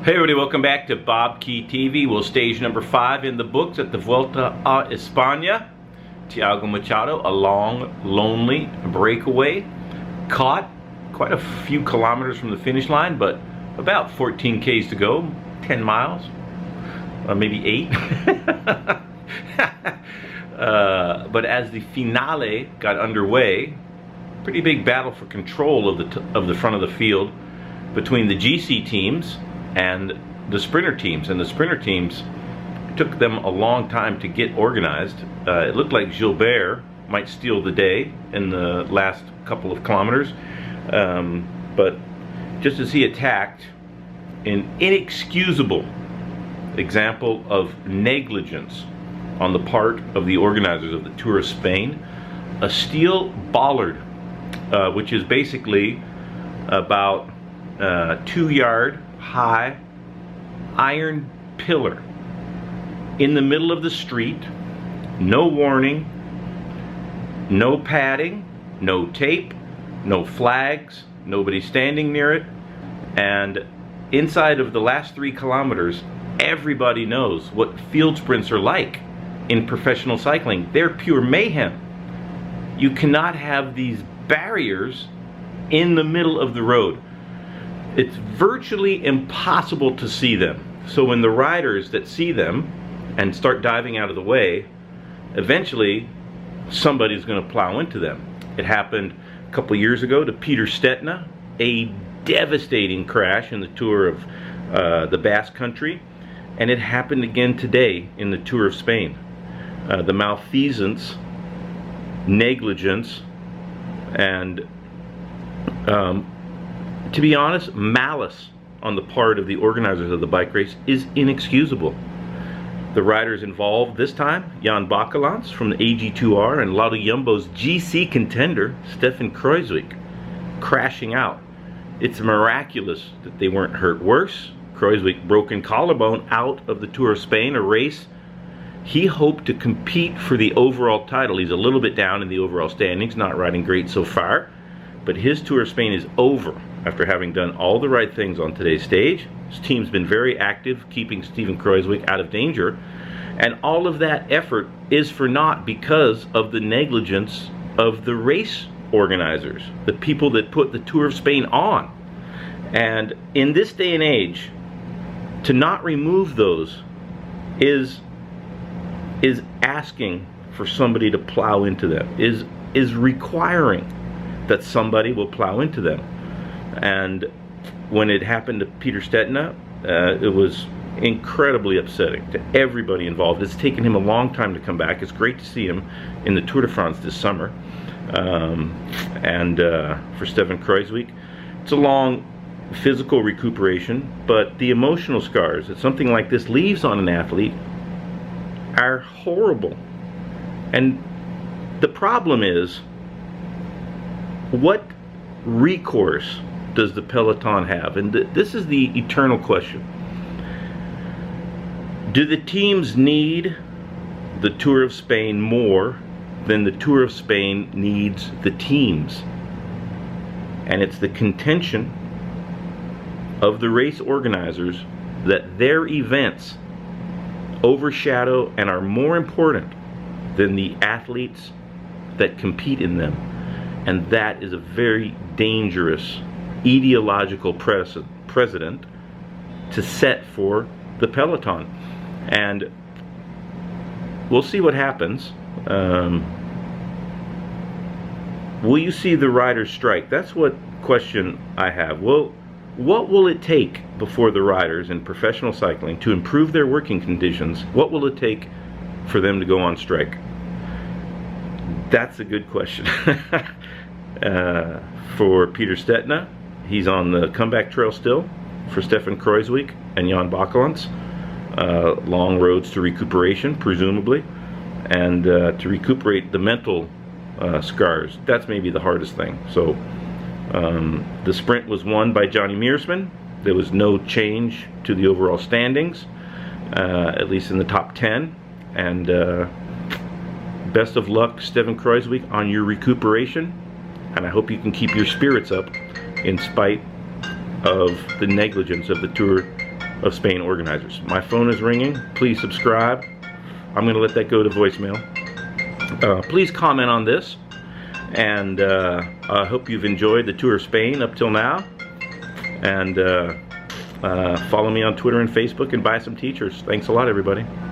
Hey everybody, welcome back to BobkeTV. Well, stage number 5 in the books at the Vuelta a España. Thiago Machado, a long, lonely breakaway. Caught quite a few kilometers from the finish line, but about 14 Ks to go, 10 miles, maybe 8. But as the finale got underway, pretty big battle for control of the front of the field between the GC teams and the sprinter teams. And the sprinter teams took them a long time to get organized. It looked like Gilbert might steal the day in the last couple of kilometers, but just as he attacked, an inexcusable example of negligence on the part of the organizers of the Tour of Spain, a steel bollard, which is basically about 2-yard high iron pillar in the middle of the street. No warning, no padding, no tape, no flags, nobody standing near it. And inside of the last 3 kilometers, everybody knows what field sprints are like in professional cycling. They're pure mayhem. You cannot have these barriers in the middle of the road. It's virtually impossible to see them. So when the riders that see them and start diving out of the way, eventually somebody's going to plow into them. It happened a couple years ago to Peter Stetina, a devastating crash in the Tour of the Basque Country, and it happened again today in the Tour of Spain. The malfeasance, negligence, and to be honest, malice on the part of the organizers of the bike race is inexcusable. The riders involved this time, Jan Bakelants from the AG2R and Lotto Jumbo's GC contender, Stefan Kruijswijk, crashing out. It's miraculous that they weren't hurt worse. Kruijswijk broken collarbone out of the Tour of Spain, a race he hoped to compete for the overall title. He's a little bit down in the overall standings, not riding great so far, but his Tour of Spain is over after having done all the right things on today's stage. His team's been very active, keeping Stefan Kruijswijk out of danger, and all of that effort is for naught because of the negligence of the race organizers, the people that put the Tour of Spain on. And in this day and age, to not remove those is asking for somebody to plow into them, is requiring that somebody will plow into them. And when it happened to Peter Stetina, it was incredibly upsetting to everybody involved. It's taken him a long time to come back. It's great to see him in the Tour de France this summer. For Stefan Kruijswijk, it's a long physical recuperation, but the emotional scars that something like this leaves on an athlete are horrible. And the problem is, what recourse does the peloton have? And this is the eternal question. Do the teams need the Tour of Spain more than the Tour of Spain needs the teams? And it's the contention of the race organizers that their events overshadow and are more important than the athletes that compete in them. And that is a very dangerous ideological precedent to set for the peloton. And we'll see what happens. Will you see the riders strike? That's what question I have. Well, what will it take before the riders in professional cycling to improve their working conditions? What will it take for them to go on strike? That's a good question. For Peter Stetina, he's on the comeback trail still. For Stefan Kruijswijk and Jan Bakelants, long roads to recuperation, presumably, and to recuperate the mental scars. That's maybe the hardest thing. So the sprint was won by Johnny Meersman. There was no change to the overall standings, at least in the top 10. And best of luck, Stefan Kruijswijk, on your recuperation. And I hope you can keep your spirits up in spite of the negligence of the Tour of Spain organizers. My phone is ringing. Please subscribe. I'm going to let that go to voicemail. Please comment on this, and I hope you've enjoyed the tour of Spain up till now. And follow me on Twitter and Facebook and buy some t-shirts. Thanks a lot, everybody.